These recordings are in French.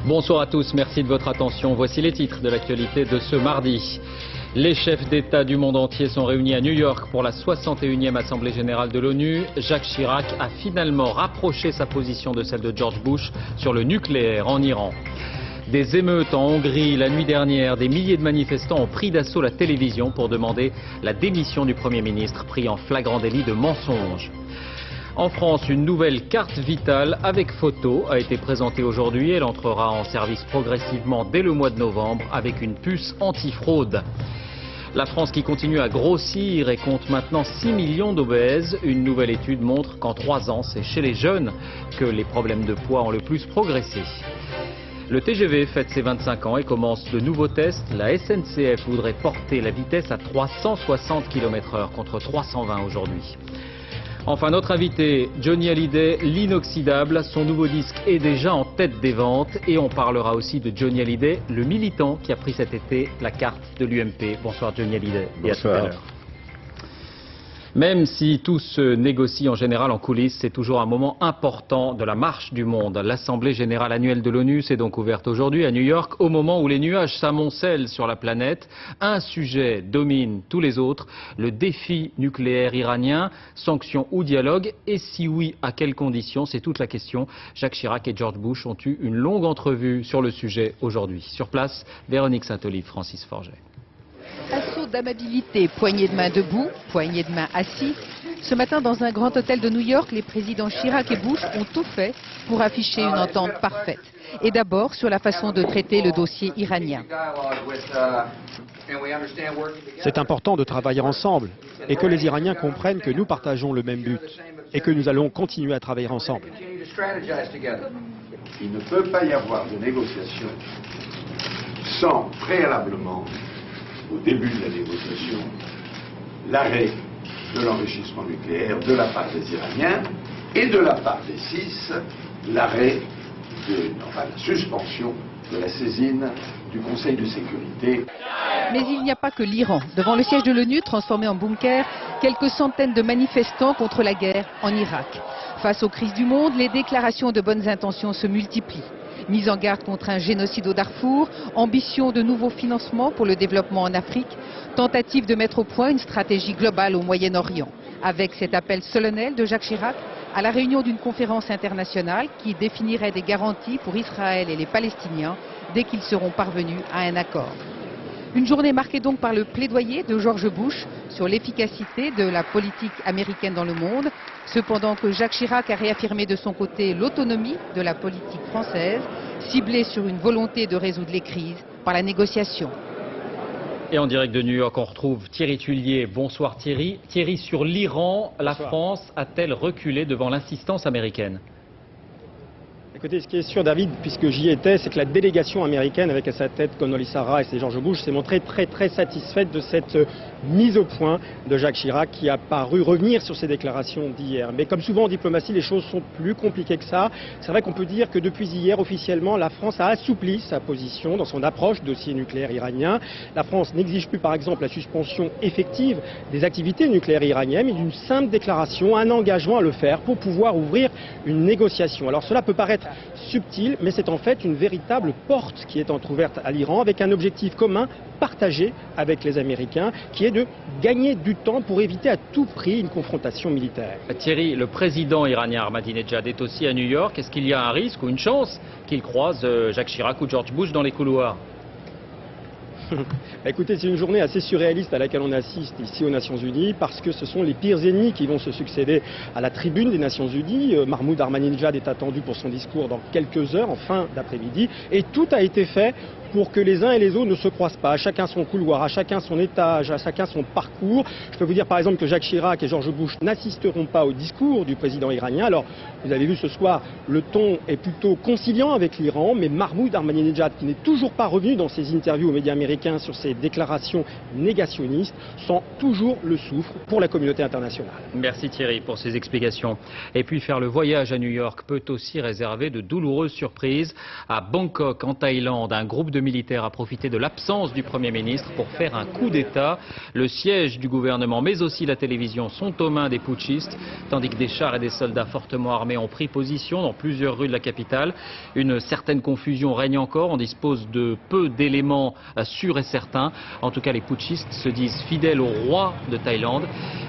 Bonsoir à tous, merci de votre attention. Voici les titres de l'actualité de ce mardi. Les chefs d'État du monde entier sont réunis à New York pour la 61e Assemblée Générale de l'ONU. Jacques Chirac a finalement rapproché sa position de celle de George Bush sur le nucléaire en Iran. Des émeutes en Hongrie la nuit dernière, des milliers de manifestants ont pris d'assaut la télévision pour demander la démission du Premier ministre pris en flagrant délit de mensonge. En France, une nouvelle carte vitale avec photo a été présentée aujourd'hui. Elle entrera en service progressivement dès le mois de novembre avec une puce anti-fraude. La France qui continue à grossir et compte maintenant 6 millions d'obèses. Une nouvelle étude montre qu'en 3 ans, c'est chez les jeunes que les problèmes de poids ont le plus progressé. Le TGV fête ses 25 ans et commence de nouveaux tests. La SNCF voudrait porter la vitesse à 360 km/h contre 320 aujourd'hui. Enfin, notre invité, Johnny Hallyday, l'inoxydable. Son nouveau disque est déjà en tête des ventes. Et on parlera aussi de Johnny Hallyday, le militant qui a pris cet été la carte de l'UMP. Bonsoir Johnny Hallyday. Et à tout à l'heure. Même si tout se négocie en général en coulisses, c'est toujours un moment important de la marche du monde. L'Assemblée générale annuelle de l'ONU s'est donc ouverte aujourd'hui à New York, au moment où les nuages s'amoncellent sur la planète. Un sujet domine tous les autres, le défi nucléaire iranien, sanctions ou dialogue, et si oui, à quelles conditions? C'est toute la question. Jacques Chirac et George Bush ont eu une longue entrevue sur le sujet aujourd'hui. Sur place, Véronique Saint-Olive, Francis Forget. Assaut d'amabilité, poignée de main debout, poignée de main assis. Ce matin, dans un grand hôtel de New York, les présidents Chirac et Bush ont tout fait pour afficher une entente parfaite. Et d'abord sur la façon de traiter le dossier iranien. C'est important de travailler ensemble et que les Iraniens comprennent que nous partageons le même but et que nous allons continuer à travailler ensemble. Il ne peut pas y avoir de négociation sans préalablement, au début de la négociation, l'arrêt de l'enrichissement nucléaire de la part des Iraniens et de la part des 6, l'arrêt la suspension de la saisine du Conseil de sécurité. Mais il n'y a pas que l'Iran. Devant le siège de l'ONU, transformé en bunker, quelques centaines de manifestants contre la guerre en Irak. Face aux crises du monde, les déclarations de bonnes intentions se multiplient. Mise en garde contre un génocide au Darfour, ambition de nouveaux financements pour le développement en Afrique, tentative de mettre au point une stratégie globale au Moyen-Orient. Avec cet appel solennel de Jacques Chirac à la réunion d'une conférence internationale qui définirait des garanties pour Israël et les Palestiniens dès qu'ils seront parvenus à un accord. Une journée marquée donc par le plaidoyer de George Bush sur l'efficacité de la politique américaine dans le monde, cependant que Jacques Chirac a réaffirmé de son côté l'autonomie de la politique française, ciblée sur une volonté de résoudre les crises par la négociation. Et en direct de New York, on retrouve Thierry Tuillier. Bonsoir Thierry. Thierry, sur l'Iran, la France a-t-elle reculé devant l'insistance américaine ? Écoutez, ce qui est sûr, David, puisque j'y étais, c'est que la délégation américaine, avec à sa tête Condoleezza Rice et George Bush, s'est montrée très satisfaite de cette mise au point de Jacques Chirac, qui a paru revenir sur ses déclarations d'hier. Mais comme souvent en diplomatie, les choses sont plus compliquées que ça. C'est vrai qu'on peut dire que depuis hier, officiellement, la France a assoupli sa position dans son approche du dossier nucléaire iranien. La France n'exige plus, par exemple, la suspension effective des activités nucléaires iraniennes, mais d'une simple déclaration, un engagement à le faire pour pouvoir ouvrir une négociation. Alors cela peut paraître subtil, mais c'est en fait une véritable porte qui est entrouverte à l'Iran avec un objectif commun partagé avec les Américains, qui est de gagner du temps pour éviter à tout prix une confrontation militaire. Thierry, le président iranien Ahmadinejad est aussi à New York. Est-ce qu'il y a un risque ou une chance qu'il croise Jacques Chirac ou George Bush dans les couloirs ? Écoutez, c'est une journée assez surréaliste à laquelle on assiste ici aux Nations Unies, parce que ce sont les pires ennemis qui vont se succéder à la tribune des Nations Unies. Mahmoud Ahmadinejad est attendu pour son discours dans quelques heures, en fin d'après-midi, et tout a été fait pour que les uns et les autres ne se croisent pas, à chacun son couloir, à chacun son étage, à chacun son parcours. Je peux vous dire par exemple que Jacques Chirac et George Bush n'assisteront pas au discours du président iranien. Alors, vous avez vu ce soir, le ton est plutôt conciliant avec l'Iran, mais Mahmoud Ahmadinejad, qui n'est toujours pas revenu dans ses interviews aux médias américains sur ses déclarations négationnistes, sent toujours le souffle pour la communauté internationale. Merci Thierry pour ces explications. Et puis faire le voyage à New York peut aussi réserver de douloureuses surprises. À Bangkok, en Thaïlande, un groupe de de militaires a profité de l'absence du Premier ministre pour faire un coup d'État. Le siège du gouvernement, mais aussi la télévision, sont aux mains des putschistes, tandis que des chars et des soldats fortement armés ont pris position dans plusieurs rues de la capitale. Une certaine confusion règne encore, on dispose de peu d'éléments sûrs et certains. En tout cas, les putschistes se disent fidèles au roi de Thaïlande.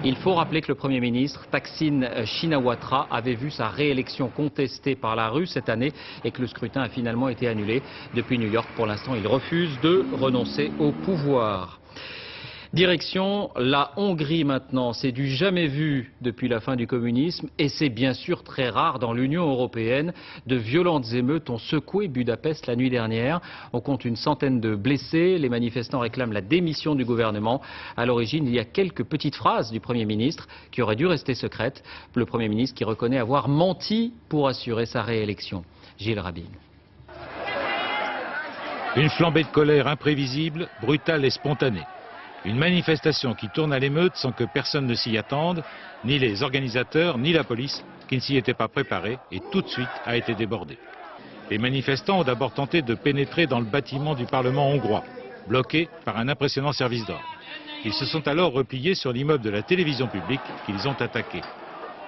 Il faut rappeler que le Premier ministre, Thaksin Shinawatra, avait vu sa réélection contestée par la rue cette année et que le scrutin a finalement été annulé. Depuis New York, pour l'instant, il refuse de renoncer au pouvoir. Direction la Hongrie maintenant, c'est du jamais vu depuis la fin du communisme et c'est bien sûr très rare dans l'Union européenne. De violentes émeutes ont secoué Budapest la nuit dernière. On compte une centaine de blessés, les manifestants réclament la démission du gouvernement. À l'origine, il y a quelques petites phrases du Premier ministre qui auraient dû rester secrètes. Le Premier ministre qui reconnaît avoir menti pour assurer sa réélection. Gilles Rabin. Une flambée de colère imprévisible, brutale et spontanée. Une manifestation qui tourne à l'émeute sans que personne ne s'y attende, ni les organisateurs, ni la police, qui ne s'y étaient pas préparés et tout de suite a été débordée. Les manifestants ont d'abord tenté de pénétrer dans le bâtiment du Parlement hongrois, bloqué par un impressionnant service d'ordre. Ils se sont alors repliés sur l'immeuble de la télévision publique qu'ils ont attaqué.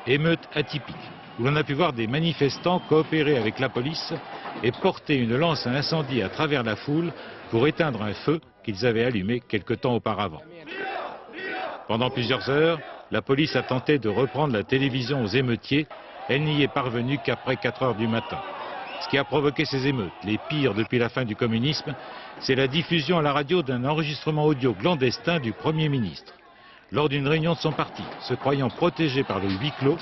Émeute atypique, où l'on a pu voir des manifestants coopérer avec la police et porter une lance à incendie à travers la foule pour éteindre un feu qu'ils avaient allumé quelque temps auparavant. Pendant plusieurs heures, la police a tenté de reprendre la télévision aux émeutiers. Elle n'y est parvenue qu'après 4 heures du matin. Ce qui a provoqué ces émeutes, les pires depuis la fin du communisme, c'est la diffusion à la radio d'un enregistrement audio clandestin du Premier ministre. Lors d'une réunion de son parti, se croyant protégé par le huis clos,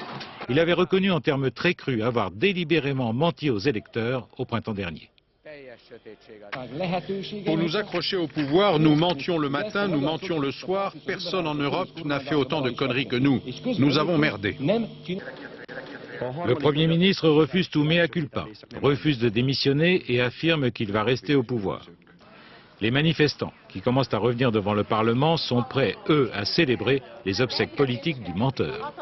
il avait reconnu en termes très crus avoir délibérément menti aux électeurs au printemps dernier. Pour nous accrocher au pouvoir, nous mentions le matin, nous mentions le soir. Personne en Europe n'a fait autant de conneries que nous. Nous avons merdé. Le Premier ministre refuse tout mea culpa, refuse de démissionner et affirme qu'il va rester au pouvoir. Les manifestants, qui commencent à revenir devant le Parlement, sont prêts, eux, à célébrer les obsèques politiques du menteur.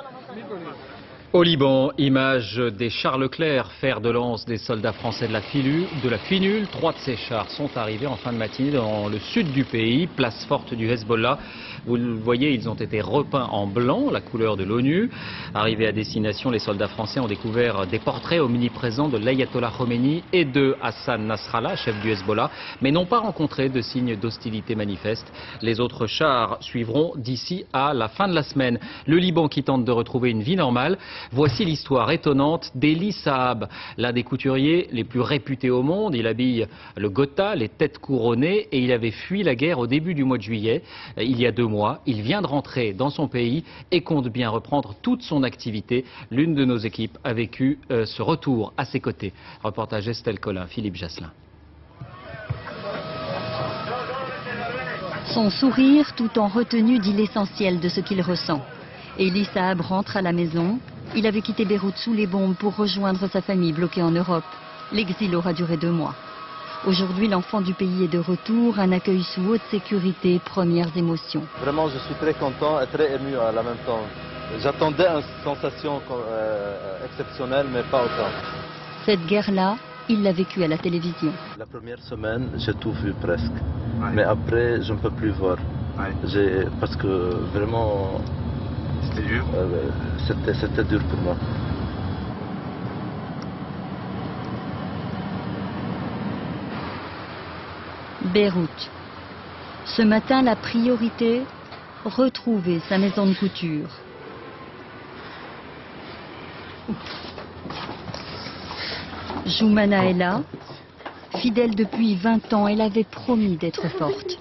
Au Liban, image des chars Leclerc, fer de lance des soldats français de la FINUL. 3 de ces chars sont arrivés en fin de matinée dans le sud du pays, place forte du Hezbollah. Vous le voyez, ils ont été repeints en blanc, la couleur de l'ONU. Arrivés à destination, les soldats français ont découvert des portraits omniprésents de l'ayatollah Khomeini et de Hassan Nasrallah, chef du Hezbollah, mais n'ont pas rencontré de signes d'hostilité manifeste. Les autres chars suivront d'ici à la fin de la semaine. Le Liban qui tente de retrouver une vie normale. Voici l'histoire étonnante d'Eli Saab, l'un des couturiers les plus réputés au monde. Il habille le Gotha, les têtes couronnées, et il avait fui la guerre au début du mois de juillet, il y a 2 mois. Il vient de rentrer dans son pays et compte bien reprendre toute son activité. L'une de nos équipes a vécu ce retour à ses côtés. Reportage Estelle Collin, Philippe Jasselin. Son sourire, tout en retenue, dit l'essentiel de ce qu'il ressent. Eli Saab rentre à la maison. Il avait quitté Beyrouth sous les bombes pour rejoindre sa famille bloquée en Europe. L'exil aura duré 2 mois. Aujourd'hui, l'enfant du pays est de retour, un accueil sous haute sécurité, premières émotions. Vraiment, je suis très content et très ému à la même temps. J'attendais une sensation exceptionnelle, mais pas autant. Cette guerre-là, il l'a vécue à la télévision. La première semaine, j'ai tout vu presque. Ouais. Mais après, je ne peux plus voir. Ouais. Parce que vraiment... C'était dur c'était dur pour moi. Beyrouth. Ce matin, la priorité, retrouver sa maison de couture. Joumana est là. Fidèle depuis 20 ans, elle avait promis d'être forte.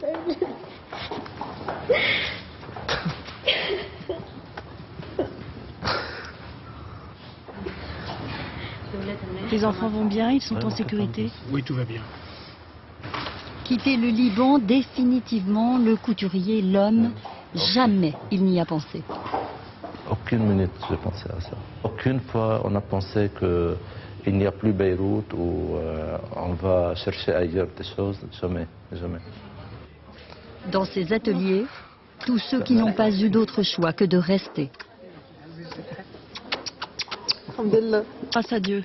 Les enfants vont bien, ils sont en sécurité? Oui, tout va bien. Quitter le Liban, définitivement, le couturier, l'homme, jamais il n'y a pensé. Aucune minute j'ai pensé à ça. Aucune fois on a pensé qu'il n'y a plus Beyrouth ou on va chercher ailleurs des choses. Jamais, jamais. Dans ces ateliers, tous ceux qui n'ont pas eu d'autre choix que de rester. Grâce à Dieu,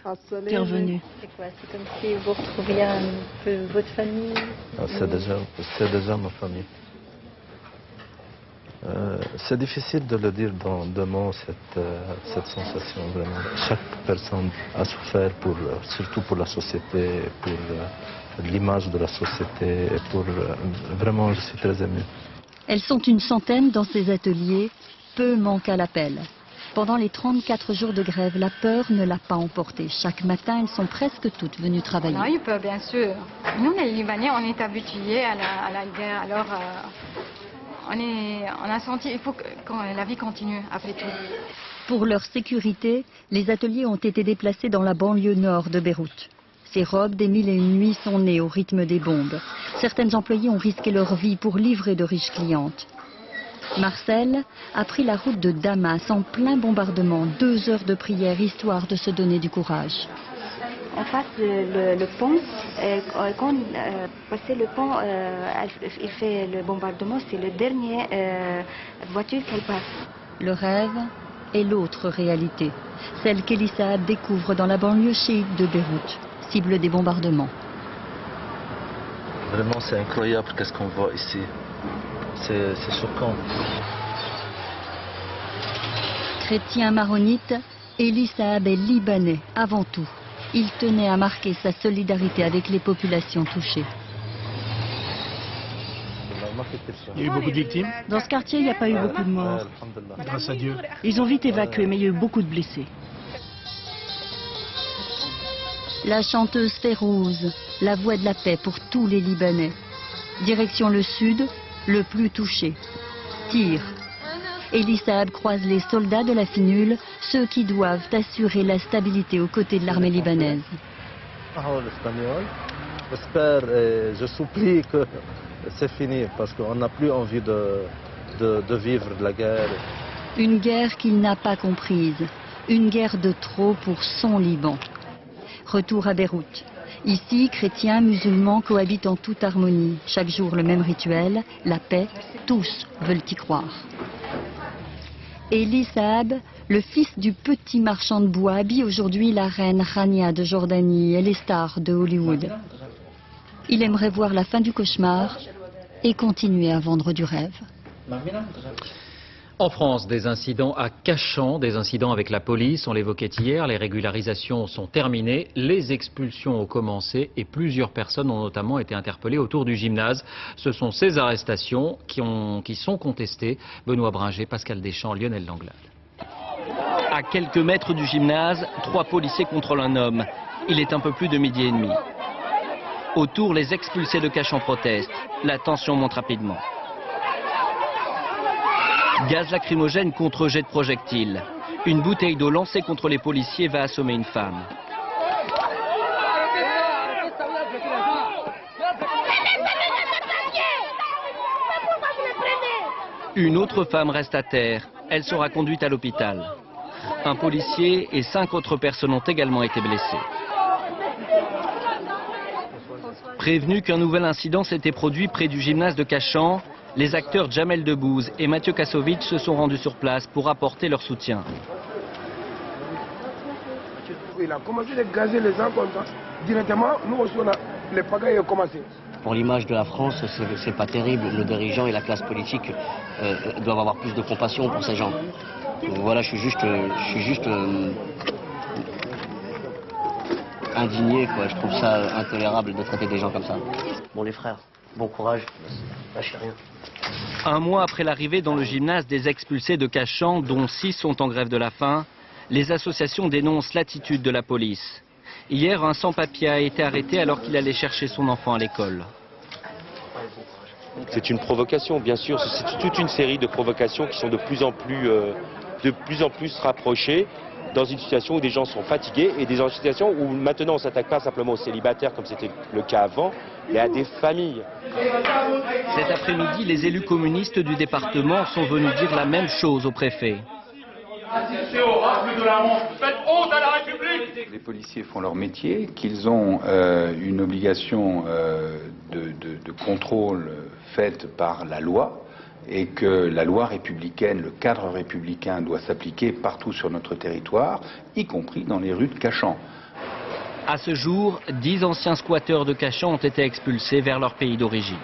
t'es revenu. C'est quoi? C'est comme si vous retrouviez un peu votre famille? C'est déjà ma famille. C'est difficile de le dire dans deux mots, cette sensation, vraiment. Chaque personne a souffert, surtout pour la société, pour l'image de la société, vraiment, je suis très ému. Elles sont une centaine dans ces ateliers, peu manquent à l'appel. Pendant les 34 jours de grève, la peur ne l'a pas emporté. Chaque matin, elles sont presque toutes venues travailler. On a eu peur, bien sûr. Nous, les Libanais, on est habitués à la guerre. Alors, on a senti qu'il faut que la vie continue après tout. Pour leur sécurité, les ateliers ont été déplacés dans la banlieue nord de Beyrouth. Ces robes des 1001 nuits sont nées au rythme des bombes. Certaines employées ont risqué leur vie pour livrer de riches clientes. Marcel a pris la route de Damas en plein bombardement, 2 heures de prière histoire de se donner du courage. On passe le pont, quand passer le pont, il fait le bombardement, c'est la dernière voiture qu'elle passe. Le rêve est l'autre réalité, celle qu'Elissa découvre dans la banlieue chiite de Beyrouth, cible des bombardements. Vraiment, c'est incroyable qu'est-ce qu'on voit ici. C'est choquant. Chrétien maronite, Elie Saab est libanais avant tout. Il tenait à marquer sa solidarité avec les populations touchées. Il y a eu beaucoup de victimes? Dans ce quartier, il n'y a pas eu beaucoup de morts. Grâce à Dieu. Ils ont vite évacué, mais il y a eu beaucoup de blessés. La chanteuse Férouz, la voix de la paix pour tous les Libanais. Direction le sud, le plus touché. Tyr. Elie Saab croise les soldats de la Finule, ceux qui doivent assurer la stabilité aux côtés de l'armée libanaise. J'espère et je supplie que c'est fini parce qu'on n'a plus envie de vivre la guerre. Une guerre qu'il n'a pas comprise, une guerre de trop pour son Liban. Retour à Beyrouth. Ici, chrétiens, musulmans cohabitent en toute harmonie. Chaque jour le même rituel, la paix, tous veulent y croire. Elie Saab, le fils du petit marchand de bois, habille aujourd'hui la reine Rania de Jordanie et les stars de Hollywood. Il aimerait voir la fin du cauchemar et continuer à vendre du rêve. En France, des incidents à Cachan, des incidents avec la police, on l'évoquait hier, les régularisations sont terminées, les expulsions ont commencé et plusieurs personnes ont notamment été interpellées autour du gymnase. Ce sont ces arrestations qui sont contestées. Benoît Bringer, Pascal Deschamps, Lionel Langlade. À quelques mètres du gymnase, 3 policiers contrôlent un homme. Il est un peu plus de 12h30. Autour, les expulsés de Cachan protestent. La tension monte rapidement. Gaz lacrymogène contre jet de projectiles. Une bouteille d'eau lancée contre les policiers va assommer une femme. Une autre femme reste à terre. Elle sera conduite à l'hôpital. Un policier et 5 autres personnes ont également été blessées. Prévenus qu'un nouvel incident s'était produit près du gymnase de Cachan, les acteurs Jamel Debbouze et Mathieu Kassovitch se sont rendus sur place pour apporter leur soutien. Il a commencé à gazer les gens comme ça. Directement, nous aussi, les pagailles ont commencé. Pour l'image de la France, c'est pas terrible. Nos dirigeants et la classe politique doivent avoir plus de compassion pour ces gens. Donc voilà, je suis juste indigné, quoi. Je trouve ça intolérable de traiter des gens comme ça. Bon, les frères, bon courage, lâchez rien. Un mois après l'arrivée dans le gymnase des expulsés de Cachan, dont 6 sont en grève de la faim, les associations dénoncent l'attitude de la police. Hier, un sans-papier a été arrêté alors qu'il allait chercher son enfant à l'école. C'est une provocation, bien sûr. C'est toute une série de provocations qui sont de plus en plus rapprochées dans une situation où des gens sont fatigués et dans une situation où maintenant on ne s'attaque pas simplement aux célibataires comme c'était le cas avant, mais à des familles. Cet après-midi, les élus communistes du département sont venus dire la même chose au préfet. Assistez au rafle de la honte. Faites honte à la République. Les policiers font leur métier, qu'ils ont une obligation de contrôle faite par la loi, et que la loi républicaine, le cadre républicain doit s'appliquer partout sur notre territoire, y compris dans les rues de Cachan. À ce jour, 10 anciens squatteurs de Cachan ont été expulsés vers leur pays d'origine.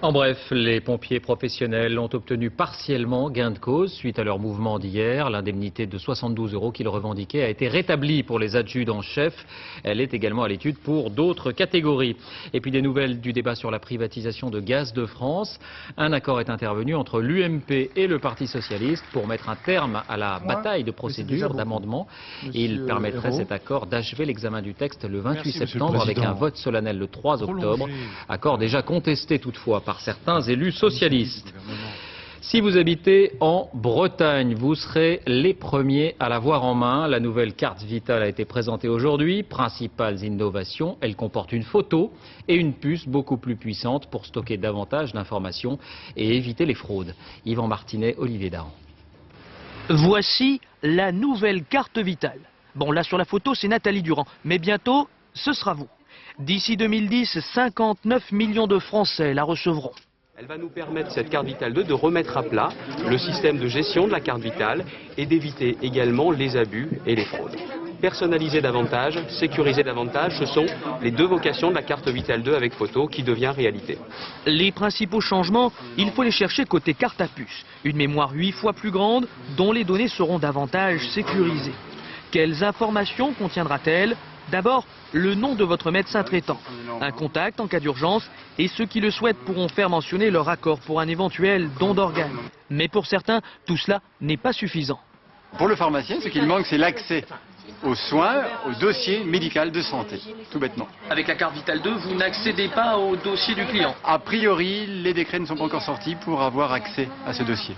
En bref, les pompiers professionnels ont obtenu partiellement gain de cause suite à leur mouvement d'hier. L'indemnité de 72 € qu'ils revendiquaient a été rétablie pour les adjudants-chefs. Elle est également à l'étude pour d'autres catégories. Et puis des nouvelles du débat sur la privatisation de Gaz de France. Un accord est intervenu entre l'UMP et le Parti socialiste pour mettre un terme à la bataille de procédure d'amendement. Il permettrait cet accord d'achever l'examen du texte le 28 septembre avec un vote solennel le 3 octobre. Accord déjà contesté toutefois par certains élus socialistes. Si vous habitez en Bretagne, vous serez les premiers à l'avoir en main. La nouvelle carte vitale a été présentée aujourd'hui. Principales innovations, elle comporte une photo et une puce beaucoup plus puissante pour stocker davantage d'informations et éviter les fraudes. Yvan Martinet, Olivier Dahan. Voici la nouvelle carte vitale. Bon, là sur la photo, c'est Nathalie Durand, mais bientôt, ce sera vous. D'ici 2010, 59 millions de Français la recevront. Elle va nous permettre, cette carte vitale 2, de remettre à plat le système de gestion de la carte vitale et d'éviter également les abus et les fraudes. Personnaliser davantage, sécuriser davantage, ce sont les deux vocations de la carte vitale 2 avec photo qui devient réalité. Les principaux changements, il faut les chercher côté carte à puce. Une mémoire 8 fois plus grande, dont les données seront davantage sécurisées. Quelles informations contiendra-t-elle ? D'abord, le nom de votre médecin traitant, un contact en cas d'urgence et ceux qui le souhaitent pourront faire mentionner leur accord pour un éventuel don d'organes. Mais pour certains, tout cela n'est pas suffisant. Pour le pharmacien, ce qu'il manque, c'est l'accès aux soins, au dossier médical de santé, tout bêtement. Avec la carte Vitale 2, vous n'accédez pas au dossier du client. A priori, les décrets ne sont pas encore sortis pour avoir accès à ce dossier.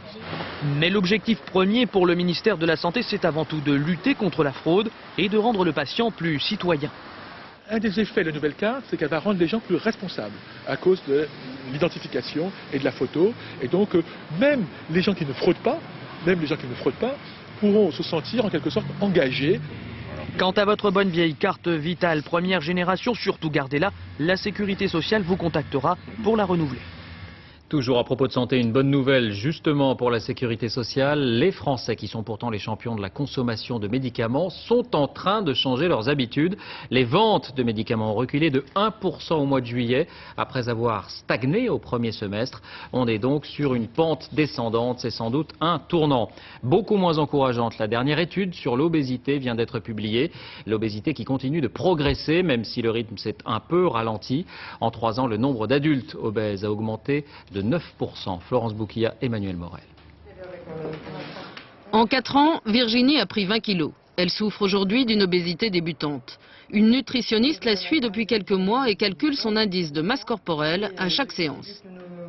Mais l'objectif premier pour le ministère de la Santé, c'est avant tout de lutter contre la fraude et de rendre le patient plus citoyen. Un des effets de la nouvelle carte, c'est qu'elle va rendre les gens plus responsables à cause de l'identification et de la photo. Et donc, même les gens qui ne fraudent pas, pourront se sentir en quelque sorte engagés. Quant à votre bonne vieille carte vitale première génération, surtout gardez-la, la sécurité sociale vous contactera pour la renouveler. Toujours à propos de santé, une bonne nouvelle justement pour la sécurité sociale. Les Français, qui sont pourtant les champions de la consommation de médicaments, sont en train de changer leurs habitudes. Les ventes de médicaments ont reculé de 1% au mois de juillet, après avoir stagné au premier semestre. On est donc sur une pente descendante, c'est sans doute un tournant. Beaucoup moins encourageante, la dernière étude sur l'obésité vient d'être publiée. L'obésité qui continue de progresser, même si le rythme s'est un peu ralenti. En 3 ans, le nombre d'adultes obèses a augmenté de 9%. Florence Bouquilla, Emmanuel Morel. En 4 ans, Virginie a pris 20 kilos. Elle souffre aujourd'hui d'une obésité débutante. Une nutritionniste la suit depuis quelques mois et calcule son indice de masse corporelle à chaque séance.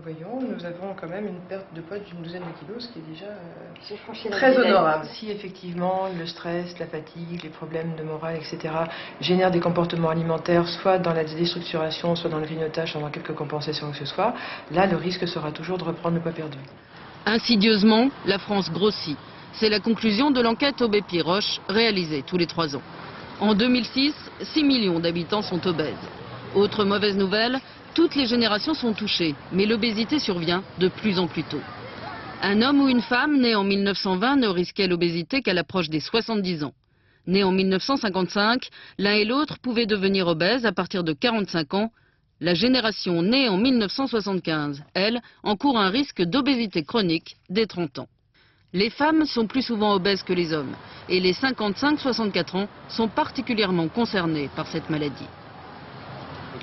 Nous avons quand même une perte de poids d'une douzaine de kilos, ce qui est déjà très honorable. Si effectivement le stress, la fatigue, les problèmes de morale, etc. génèrent des comportements alimentaires, soit dans la déstructuration, soit dans le grignotage, soit dans quelques compensations que ce soit, là le risque sera toujours de reprendre le poids perdu. Insidieusement, la France grossit. C'est la conclusion de l'enquête Aubé-Pierroche réalisée tous les 3 ans. En 2006, 6 millions d'habitants sont obèses. Autre mauvaise nouvelle, toutes les générations sont touchées, mais l'obésité survient de plus en plus tôt. Un homme ou une femme né en 1920 ne risquait l'obésité qu'à l'approche des 70 ans. Né en 1955, l'un et l'autre pouvaient devenir obèses à partir de 45 ans. La génération née en 1975, elle, encourt un risque d'obésité chronique dès 30 ans. Les femmes sont plus souvent obèses que les hommes et les 55-64 ans sont particulièrement concernés par cette maladie.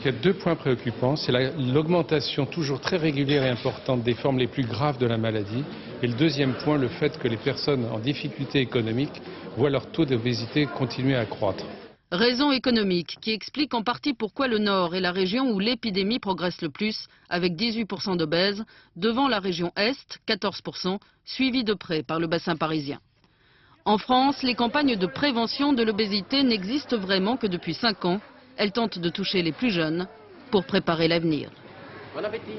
Il y a 2 points préoccupants, c'est l'augmentation toujours très régulière et importante des formes les plus graves de la maladie. Et le deuxième point, le fait que les personnes en difficulté économique voient leur taux d'obésité continuer à croître. Raison économique qui explique en partie pourquoi le Nord est la région où l'épidémie progresse le plus, avec 18% d'obèses, devant la région Est, 14%, suivie de près par le bassin parisien. En France, les campagnes de prévention de l'obésité n'existent vraiment que depuis 5 ans. Elles tentent de toucher les plus jeunes pour préparer l'avenir. Bon appétit.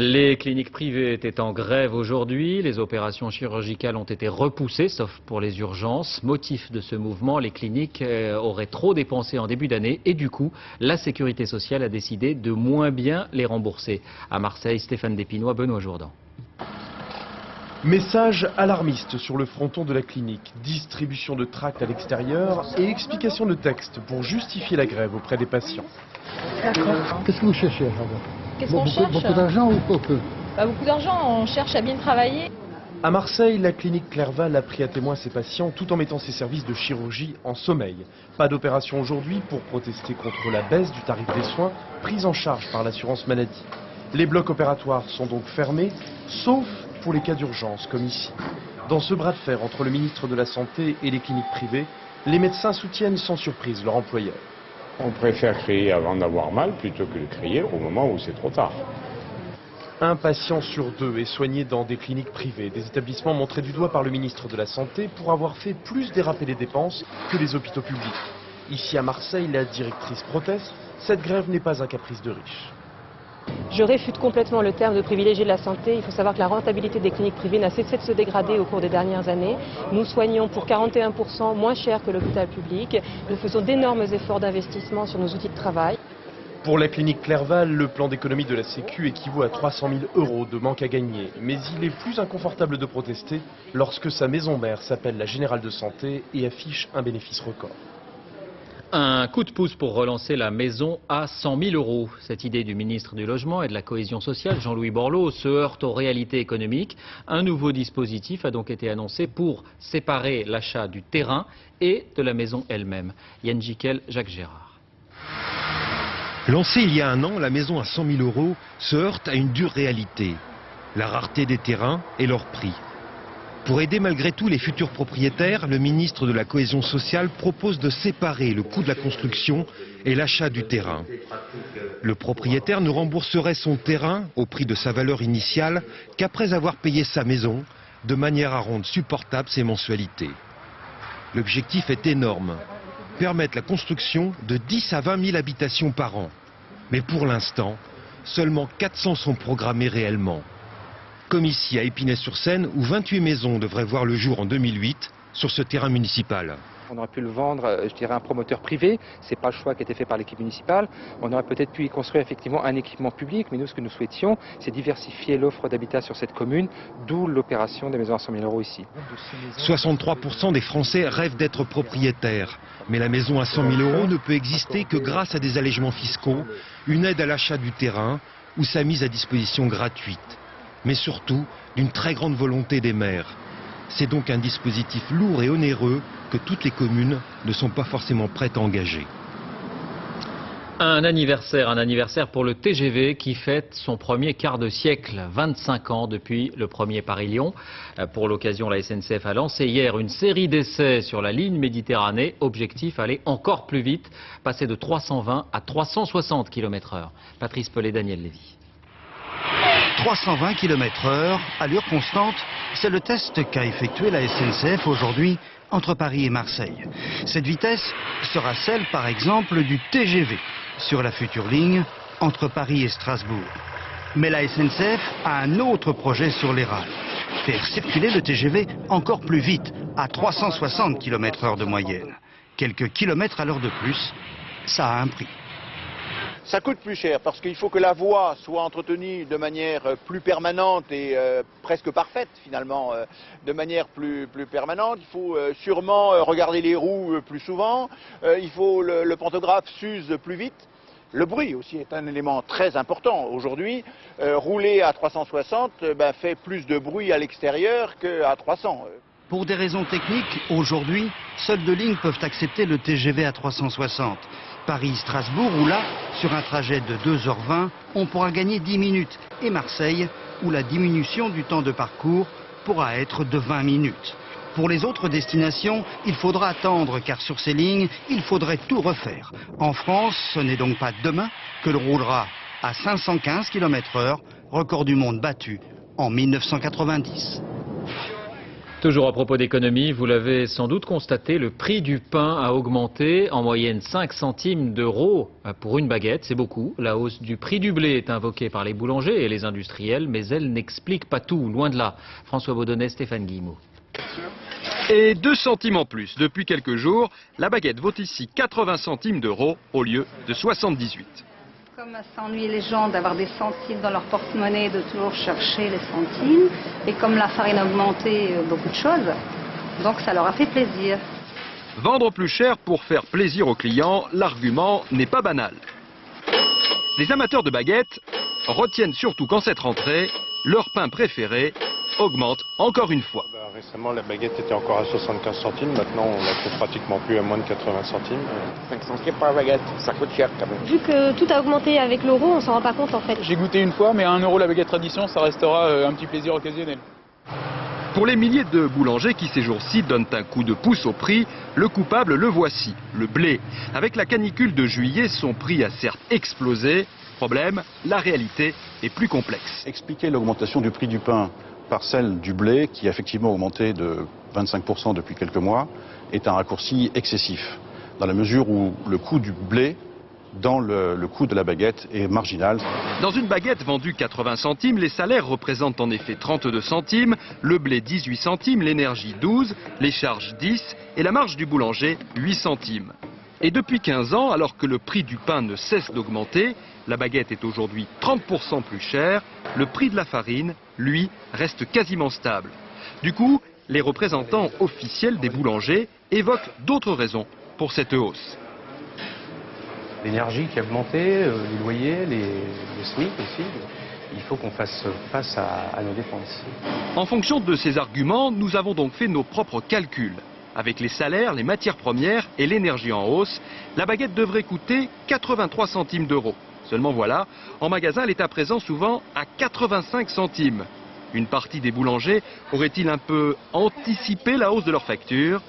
Les cliniques privées étaient en grève aujourd'hui. Les opérations chirurgicales ont été repoussées, sauf pour les urgences. Motif de ce mouvement, les cliniques auraient trop dépensé en début d'année et du coup, la sécurité sociale a décidé de moins bien les rembourser. À Marseille, Stéphane Despinois, Benoît Jourdan. Message alarmiste sur le fronton de la clinique, distribution de tracts à l'extérieur et explication de texte pour justifier la grève auprès des patients. D'accord. Qu'est-ce que vous cherchez à savoir? Qu'est-ce qu'on cherche? Beaucoup d'argent ou peu? Beaucoup d'argent, on cherche à bien travailler. À Marseille, la clinique Clerval a pris à témoin ses patients tout en mettant ses services de chirurgie en sommeil. Pas d'opération aujourd'hui pour protester contre la baisse du tarif des soins pris en charge par l'assurance maladie. Les blocs opératoires sont donc fermés, sauf pour les cas d'urgence comme ici. Dans ce bras de fer entre le ministre de la Santé et les cliniques privées, les médecins soutiennent sans surprise leur employeur. On préfère crier avant d'avoir mal plutôt que de crier au moment où c'est trop tard. Un patient sur deux est soigné dans des cliniques privées, des établissements montrés du doigt par le ministre de la Santé pour avoir fait plus déraper les dépenses que les hôpitaux publics. Ici à Marseille, la directrice proteste, cette grève n'est pas un caprice de riches. Je réfute complètement le terme de privilégié de la santé. Il faut savoir que la rentabilité des cliniques privées n'a cessé de se dégrader au cours des dernières années. Nous soignons pour 41% moins cher que l'hôpital public. Nous faisons d'énormes efforts d'investissement sur nos outils de travail. Pour la clinique Clerval, le plan d'économie de la Sécu équivaut à 300 000 € de manque à gagner. Mais il est plus inconfortable de protester lorsque sa maison mère s'appelle la Générale de Santé et affiche un bénéfice record. Un coup de pouce pour relancer la maison à 100 000 €. Cette idée du ministre du Logement et de la Cohésion sociale, Jean-Louis Borloo, se heurte aux réalités économiques. Un nouveau dispositif a donc été annoncé pour séparer l'achat du terrain et de la maison elle-même. Yann Jiquel, Jacques Gérard. Lancée il y a un an, la maison à 100 000 € se heurte à une dure réalité. La rareté des terrains et leur prix. Pour aider malgré tout les futurs propriétaires, le ministre de la Cohésion sociale propose de séparer le coût de la construction et l'achat du terrain. Le propriétaire ne rembourserait son terrain au prix de sa valeur initiale qu'après avoir payé sa maison, de manière à rendre supportables ses mensualités. L'objectif est énorme, permettre la construction de 10 à 20 000 habitations par an. Mais pour l'instant, seulement 400 sont programmées réellement. Comme ici à Épinay-sur-Seine, où 28 maisons devraient voir le jour en 2008 sur ce terrain municipal. On aurait pu le vendre, je dirais, à un promoteur privé. Ce n'est pas le choix qui a été fait par l'équipe municipale. On aurait peut-être pu y construire effectivement un équipement public, mais nous, ce que nous souhaitions, c'est diversifier l'offre d'habitat sur cette commune, d'où l'opération des maisons à 100 000 € ici. 63% des Français rêvent d'être propriétaires. Mais la maison à 100 000 € ne peut exister que grâce à des allègements fiscaux, une aide à l'achat du terrain ou sa mise à disposition gratuite. Mais surtout d'une très grande volonté des maires. C'est donc un dispositif lourd et onéreux que toutes les communes ne sont pas forcément prêtes à engager. Un anniversaire pour le TGV qui fête son premier quart de siècle, 25 ans depuis le premier Paris-Lyon. Pour l'occasion, la SNCF a lancé hier une série d'essais sur la ligne Méditerranée. Objectif, aller encore plus vite, passer de 320 à 360 km/h. Patrice Pellet, Daniel Lévy. 320 km/h, allure constante, c'est le test qu'a effectué la SNCF aujourd'hui entre Paris et Marseille. Cette vitesse sera celle, par exemple, du TGV sur la future ligne entre Paris et Strasbourg. Mais la SNCF a un autre projet sur les rails. Faire circuler le TGV encore plus vite, à 360 km/h de moyenne. Quelques kilomètres à l'heure de plus, ça a un prix. Ça coûte plus cher parce qu'il faut que la voie soit entretenue de manière plus permanente et presque parfaite finalement, de manière plus permanente. Il faut sûrement regarder les roues plus souvent, il faut le pantographe s'use plus vite. Le bruit aussi est un élément très important. Aujourd'hui, rouler à 360 fait plus de bruit à l'extérieur qu'à 300. Pour des raisons techniques, aujourd'hui, seules 2 lignes peuvent accepter le TGV à 360. Paris-Strasbourg, où là, sur un trajet de 2h20, on pourra gagner 10 minutes. Et Marseille, où la diminution du temps de parcours pourra être de 20 minutes. Pour les autres destinations, il faudra attendre, car sur ces lignes, il faudrait tout refaire. En France, ce n'est donc pas demain que l'on roulera à 515 km/h, record du monde battu en 1990. Toujours à propos d'économie, vous l'avez sans doute constaté, le prix du pain a augmenté en moyenne 5 centimes d'euros pour une baguette, c'est beaucoup. La hausse du prix du blé est invoquée par les boulangers et les industriels, mais elle n'explique pas tout, loin de là. François Baudonnet, Stéphane Guillemot. Et 2 centimes en plus. Depuis quelques jours, la baguette vaut ici 80 centimes d'euros au lieu de 78. Comme ça ennuie les gens d'avoir des centimes dans leur porte-monnaie, de toujours chercher les centimes, et comme la farine a augmenté beaucoup de choses, donc ça leur a fait plaisir. Vendre plus cher pour faire plaisir aux clients, l'argument n'est pas banal. Les amateurs de baguettes retiennent surtout qu'en cette rentrée, leur pain préféré augmente encore une fois. Récemment, la baguette était encore à 75 centimes. Maintenant, on la trouve pratiquement plus à moins de 80 centimes. 5 centimes par baguette, ça coûte cher quand même. Vu que tout a augmenté avec l'euro, on s'en rend pas compte en fait. J'ai goûté une fois, mais à 1 euro la baguette tradition, ça restera un petit plaisir occasionnel. Pour les milliers de boulangers qui ces jours-ci donnent un coup de pouce au prix, le coupable le voici, le blé. Avec la canicule de juillet, son prix a certes explosé. Problème, la réalité est plus complexe. Expliquer l'augmentation du prix du pain par celle du blé, qui a effectivement augmenté de 25% depuis quelques mois, est un raccourci excessif, dans la mesure où le coût du blé dans le coût de la baguette est marginal. Dans une baguette vendue 80 centimes, les salaires représentent en effet 32 centimes, le blé 18 centimes, l'énergie 12, les charges 10 et la marge du boulanger 8 centimes. Et depuis 15 ans, alors que le prix du pain ne cesse d'augmenter, la baguette est aujourd'hui 30% plus chère, le prix de la farine, lui, reste quasiment stable. Du coup, les représentants officiels des boulangers évoquent d'autres raisons pour cette hausse. L'énergie qui a augmenté, les loyers, les SMIC aussi. Il faut qu'on fasse face à nos dépenses. En fonction de ces arguments, nous avons donc fait nos propres calculs. Avec les salaires, les matières premières et l'énergie en hausse, la baguette devrait coûter 83 centimes d'euros. Seulement voilà, en magasin, elle est à présent souvent à 85 centimes. Une partie des boulangers aurait-il un peu anticipé la hausse de leur facture?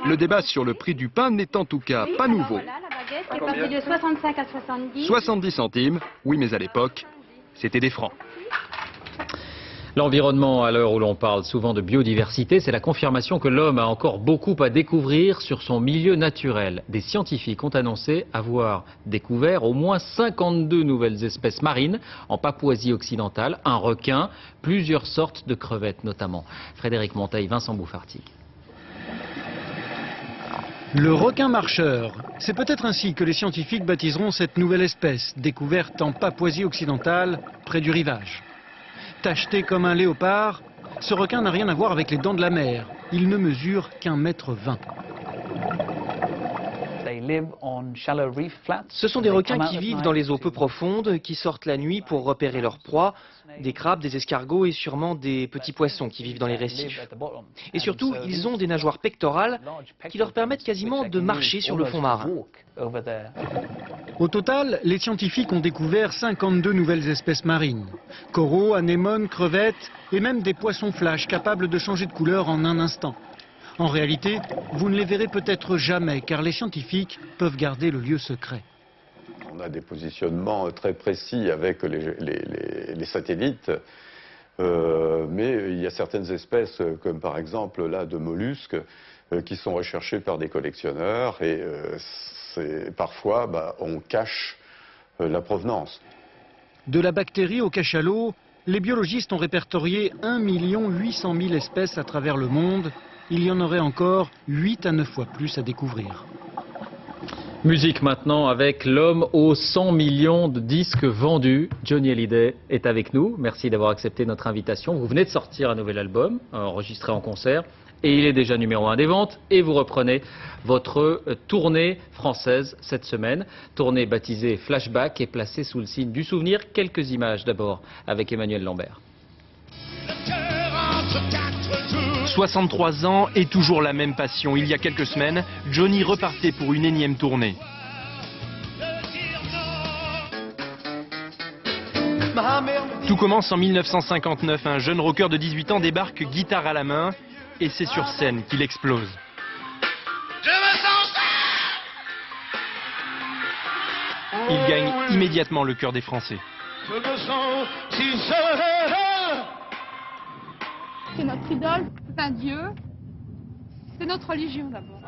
Le débat sur le prix du pain n'est en tout cas pas nouveau. Voilà, la baguette est passée de 65 à 70. 70 centimes, oui, mais à l'époque, c'était des francs. L'environnement, à l'heure où l'on parle souvent de biodiversité, c'est la confirmation que l'homme a encore beaucoup à découvrir sur son milieu naturel. Des scientifiques ont annoncé avoir découvert au moins 52 nouvelles espèces marines en Papouasie occidentale, un requin, plusieurs sortes de crevettes notamment. Frédéric Monteil, Vincent Bouffartig. Le requin marcheur, c'est peut-être ainsi que les scientifiques baptiseront cette nouvelle espèce, découverte en Papouasie occidentale, près du rivage. Tacheté comme un léopard, ce requin n'a rien à voir avec les dents de la mer. Il ne mesure qu'1,20 m. Ce sont des requins qui vivent dans les eaux peu profondes, qui sortent la nuit pour repérer leur proie, des crabes, des escargots et sûrement des petits poissons qui vivent dans les récifs. Et surtout, ils ont des nageoires pectorales qui leur permettent quasiment de marcher sur le fond marin. Au total, les scientifiques ont découvert 52 nouvelles espèces marines. Coraux, anémones, crevettes et même des poissons flash capables de changer de couleur en un instant. En réalité, vous ne les verrez peut-être jamais car les scientifiques peuvent garder le lieu secret. On a des positionnements très précis avec les satellites, mais il y a certaines espèces, comme par exemple là de mollusques, qui sont recherchées par des collectionneurs et parfois on cache la provenance. De la bactérie au cachalot, les biologistes ont répertorié 1 800 000 espèces à travers le monde. Il y en aurait encore 8 à 9 fois plus à découvrir. Musique maintenant avec l'homme aux 100 millions de disques vendus. Johnny Hallyday est avec nous. Merci d'avoir accepté notre invitation. Vous venez de sortir un nouvel album, enregistré en concert. Et il est déjà numéro 1 des ventes. Et vous reprenez votre tournée française cette semaine. Tournée baptisée Flashback et placée sous le signe du souvenir. Quelques images d'abord avec Emmanuel Lambert. 63 ans et toujours la même passion. Il y a quelques semaines, Johnny repartait pour une énième tournée. Tout commence en 1959. Un jeune rocker de 18 ans débarque guitare à la main et c'est sur scène qu'il explose. Il gagne immédiatement le cœur des Français. c'est notre idole, c'est un dieu, c'est notre religion d'abord.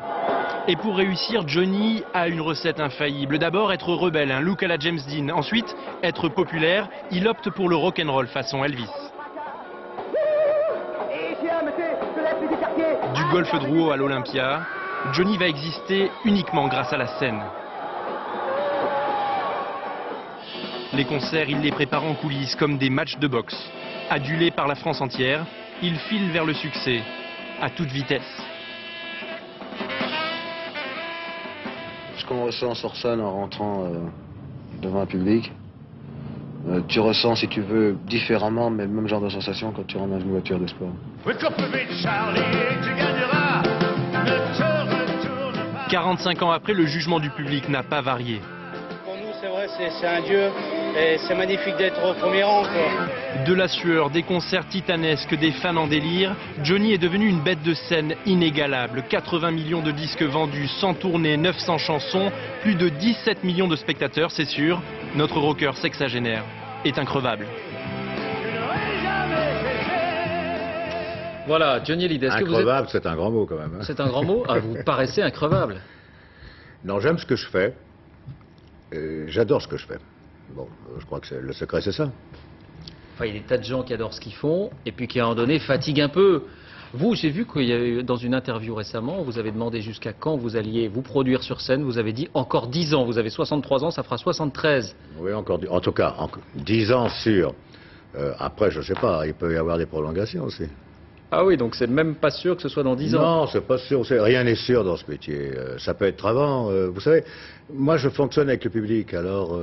Et pour réussir, Johnny a une recette infaillible. D'abord, être rebelle, un look à la James Dean. Ensuite, être populaire. Il opte pour le rock'n'roll façon Elvis. Du golf Drouot à l'Olympia, Johnny va exister uniquement grâce à la scène. Les concerts, il les prépare en coulisses comme des matchs de boxe. Adulé par la France entière, il file vers le succès, à toute vitesse. Ce qu'on ressent sur scène en rentrant devant un public, tu ressens, si tu veux, différemment, mais le même genre de sensation quand tu rentres dans une voiture de sport. 45 ans après, le jugement du public n'a pas varié. Pour nous, c'est vrai, c'est un dieu, et c'est magnifique d'être au premier rang, quoi. De la sueur, des concerts titanesques, des fans en délire, Johnny est devenu une bête de scène inégalable. 80 millions de disques vendus, 100 tournées, 900 chansons, plus de 17 millions de spectateurs, c'est sûr. Notre rocker sexagénaire est increvable. Voilà, Johnny Hallyday. Increvable, c'est un grand mot quand même. Hein. C'est un grand mot. Ah, vous paraissez increvable. Non, j'aime ce que je fais. J'adore ce que je fais. Bon, je crois que le secret, c'est ça. Enfin, il y a des tas de gens qui adorent ce qu'ils font et puis qui, à un moment donné, fatiguent un peu. Vous, j'ai vu qu'il y a eu, dans une interview récemment, vous avez demandé jusqu'à quand vous alliez vous produire sur scène. Vous avez dit encore 10 ans. Vous avez 63 ans, ça fera 73. Oui, encore. En tout cas, 10 ans sûr. Après, je ne sais pas, il peut y avoir des prolongations aussi. Ah oui, donc c'est même pas sûr que ce soit dans 10 ans. Non, c'est pas sûr. Rien n'est sûr dans ce métier. Ça peut être avant. Vous savez, moi je fonctionne avec le public. Alors,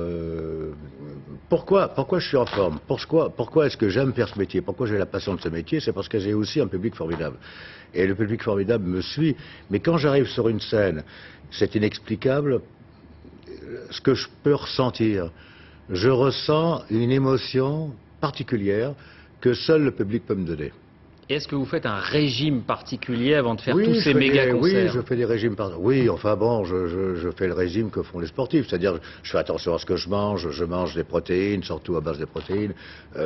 pourquoi je suis en forme? Pourquoi est-ce que j'aime faire ce métier? Pourquoi j'ai la passion de ce métier? C'est parce que j'ai aussi un public formidable. Et le public formidable me suit. Mais quand j'arrive sur une scène, c'est inexplicable ce que je peux ressentir. Je ressens une émotion particulière que seul le public peut me donner. Est-ce que vous faites un régime particulier avant de faire tous ces méga-concerts? Oui, je fais des régimes. Oui, enfin bon, je fais le régime que font les sportifs. C'est-à-dire, je fais attention à ce que je mange des protéines, surtout à base des protéines. Vous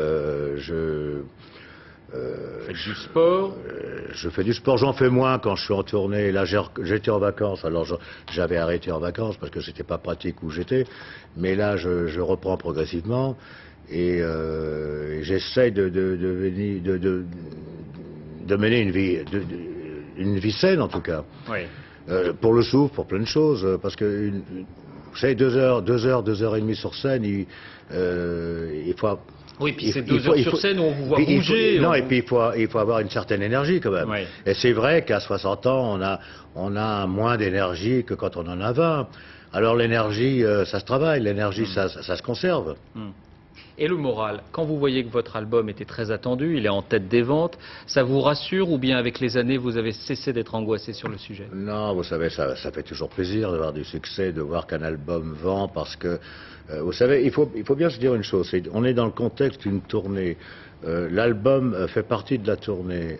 faites du sport? Je fais du sport, j'en fais moins quand je suis en tournée. Là, j'étais en vacances, alors j'avais arrêté en vacances parce que c'était pas pratique où j'étais. Mais là, je reprends progressivement. Et j'essaie de mener une vie saine en tout cas. Oui. Pour le souffle, pour plein de choses. Parce que vous savez, 2 heures et demie sur scène, il faut. Oui, puis c'est 2 heures sur scène où on vous voit bouger. Non, et puis il faut avoir une certaine énergie quand même. Oui. Et c'est vrai qu'à 60 ans, on a moins d'énergie que quand on en a 20. Alors l'énergie, ça se travaille, l'énergie, ça se conserve. Et le moral, quand vous voyez que votre album était très attendu, il est en tête des ventes, ça vous rassure ou bien avec les années vous avez cessé d'être angoissé sur le sujet? Non, vous savez, ça fait toujours plaisir d'avoir du succès, de voir qu'un album vend parce que, vous savez, il faut bien se dire une chose, on est dans le contexte d'une tournée. L'album fait partie de la tournée.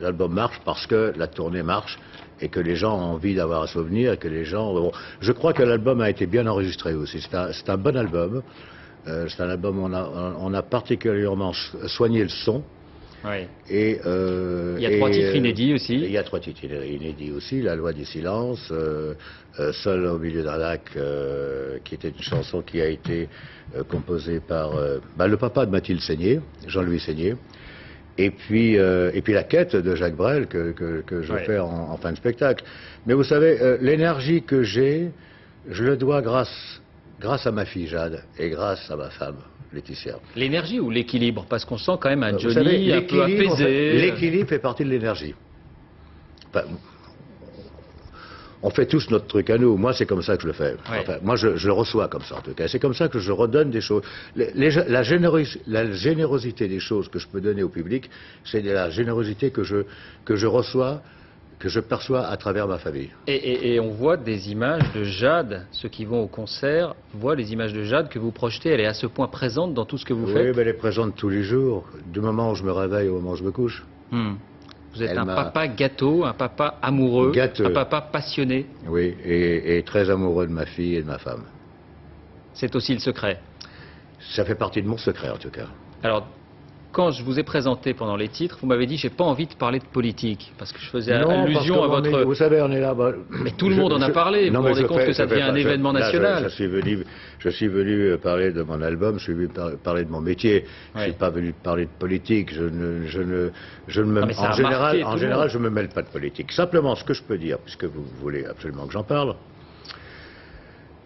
L'album marche parce que la tournée marche et que les gens ont envie d'avoir un souvenir et que les gens... Bon, je crois que l'album a été bien enregistré aussi. C'est un bon album. C'est un album où on a particulièrement soigné le son. Oui. Et, il y a 3 titres inédits aussi. Il y a 3 titres inédits aussi. La loi du silence, Seul au milieu d'un lac, qui était une chanson qui a été composée par le papa de Mathilde Seigné, Jean-Louis Seigné. Et puis La quête de Jacques Brel que je fais en fin de spectacle. Mais vous savez, l'énergie que j'ai, je le dois grâce à ma fille Jade et grâce à ma femme Laetitia. L'énergie ou l'équilibre? Parce qu'on sent quand même un Johnny un peu apaisé. L'équilibre fait partie de l'énergie. Enfin, on fait tous notre truc à nous. Moi, c'est comme ça que je le fais. Ouais. Enfin, moi, je le reçois comme ça, en tout cas. C'est comme ça que je redonne des choses. La générosité des choses que je peux donner au public, c'est la générosité que je reçois, que je perçois à travers ma famille. Et on voit des images de Jade, ceux qui vont au concert voient les images de Jade que vous projetez, elle est à ce point présente dans tout ce que vous faites. Oui, mais elle est présente tous les jours, du moment où je me réveille au moment où je me couche. Vous êtes un papa gâteau, un papa amoureux, un papa passionné. Oui, et très amoureux de ma fille et de ma femme. C'est aussi le secret. Ça fait partie de mon secret en tout cas. Alors, quand je vous ai présenté pendant les titres, vous m'avez dit j'ai pas envie de parler de politique, parce que je faisais Non, allusion à parce que votre... vous savez, on est là... Mais tout le monde en a parlé, vous vous rendez compte que ça devient un événement national. Je suis venu parler de mon album, je suis venu parler de mon métier, je ne suis pas venu parler de politique, en général, je ne me mêle pas de politique. Simplement, ce que je peux dire, puisque vous voulez absolument que j'en parle,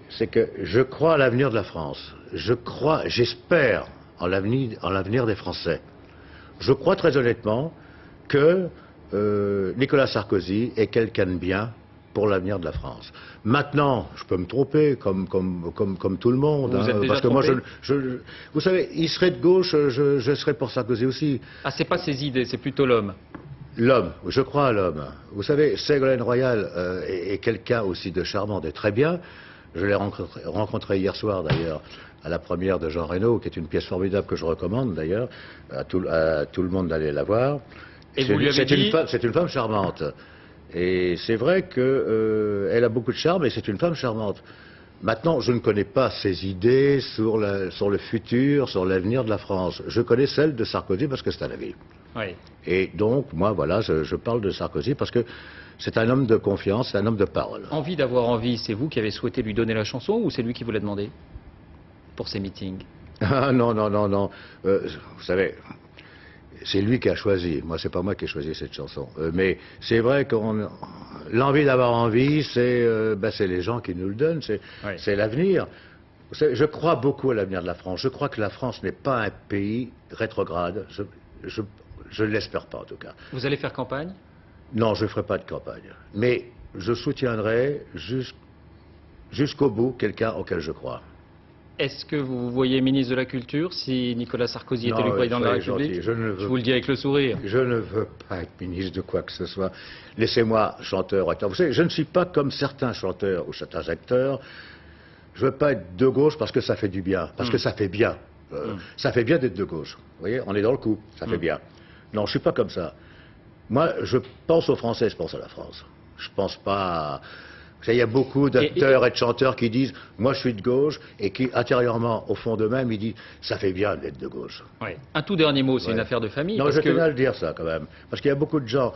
c'est que je crois à l'avenir de la France. J'espère en l'avenir des Français. Je crois très honnêtement que Nicolas Sarkozy est quelqu'un de bien pour l'avenir de la France. Maintenant, je peux me tromper, comme tout le monde. Vous êtes déjà parce que trompé. moi, vous savez, il serait de gauche, je serais pour Sarkozy aussi. Ah, c'est pas ses idées, c'est plutôt l'homme. L'homme, je crois à l'homme. Vous savez, Ségolène Royal est quelqu'un aussi de charmant, de très bien. Je l'ai rencontré hier soir d'ailleurs à la première de Jean Reno, qui est une pièce formidable que je recommande d'ailleurs à tout le monde d'aller la voir. Et vous lui avez dit... C'est une femme charmante. Et c'est vrai qu'elle a beaucoup de charme et c'est une femme charmante. Maintenant, je ne connais pas ses idées sur le futur, sur l'avenir de la France. Je connais celle de Sarkozy parce que c'est un ami. Oui. Et donc, moi, voilà, je parle de Sarkozy parce que c'est un homme de confiance, c'est un homme de parole. Envie d'avoir envie, c'est vous qui avez souhaité lui donner la chanson ou c'est lui qui vous l'a demandé pour ses meetings? Ah non. Vous savez, c'est lui qui a choisi. Moi, c'est pas moi qui ai choisi cette chanson. Mais c'est vrai que l'envie d'avoir envie, c'est les gens qui nous le donnent, c'est l'avenir. Vous savez, je crois beaucoup à l'avenir de la France. Je crois que la France n'est pas un pays rétrograde. Je ne l'espère pas, en tout cas. Vous allez faire campagne? Non, je ne ferai pas de campagne. Mais je soutiendrai jusqu'au bout quelqu'un auquel je crois. Est-ce que vous vous voyez ministre de la Culture si Nicolas Sarkozy est élu président de la République? Je vous le dis avec le sourire. Je ne veux pas être ministre de quoi que ce soit. Laissez-moi chanteur, acteur. Vous savez, je ne suis pas comme certains chanteurs ou certains acteurs. Je ne veux pas être de gauche parce que ça fait du bien, parce que ça fait bien. Ça fait bien d'être de gauche. Vous voyez, on est dans le coup, ça fait bien. Non, je ne suis pas comme ça. Moi, je pense aux Français, je pense à la France. Je pense pas... Il y a beaucoup d'acteurs et de chanteurs qui disent « moi je suis de gauche » et qui, intérieurement, au fond d'eux-mêmes, ils disent « ça fait bien d'être de gauche ». Un tout dernier mot, c'est une affaire de famille. Non, je tenais à le dire ça quand même. Parce qu'il y a beaucoup de gens,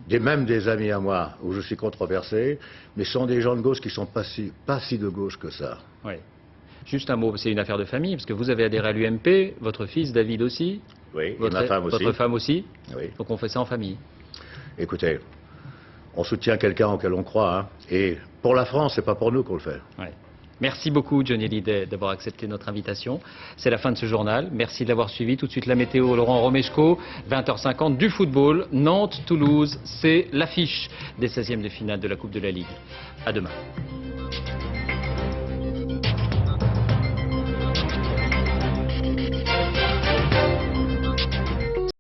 même des amis à moi, où je suis controversé, mais ce sont des gens de gauche qui ne sont pas si de gauche que ça. Oui. Juste un mot, c'est une affaire de famille, parce que vous avez adhéré à l'UMP, votre fils David aussi. Oui, et ma femme aussi. Votre femme aussi. Oui. Donc on fait ça en famille. Écoutez, on soutient quelqu'un auquel on croit, hein, et pour la France, c'est pas pour nous qu'on le fait. Ouais. Merci beaucoup Johnny Hallyday d'avoir accepté notre invitation. C'est la fin de ce journal. Merci de l'avoir suivi. Tout de suite la météo, Laurent Romeshko, 20h50 du football. Nantes-Toulouse, c'est l'affiche des 16e de finale de la Coupe de la Ligue. À demain.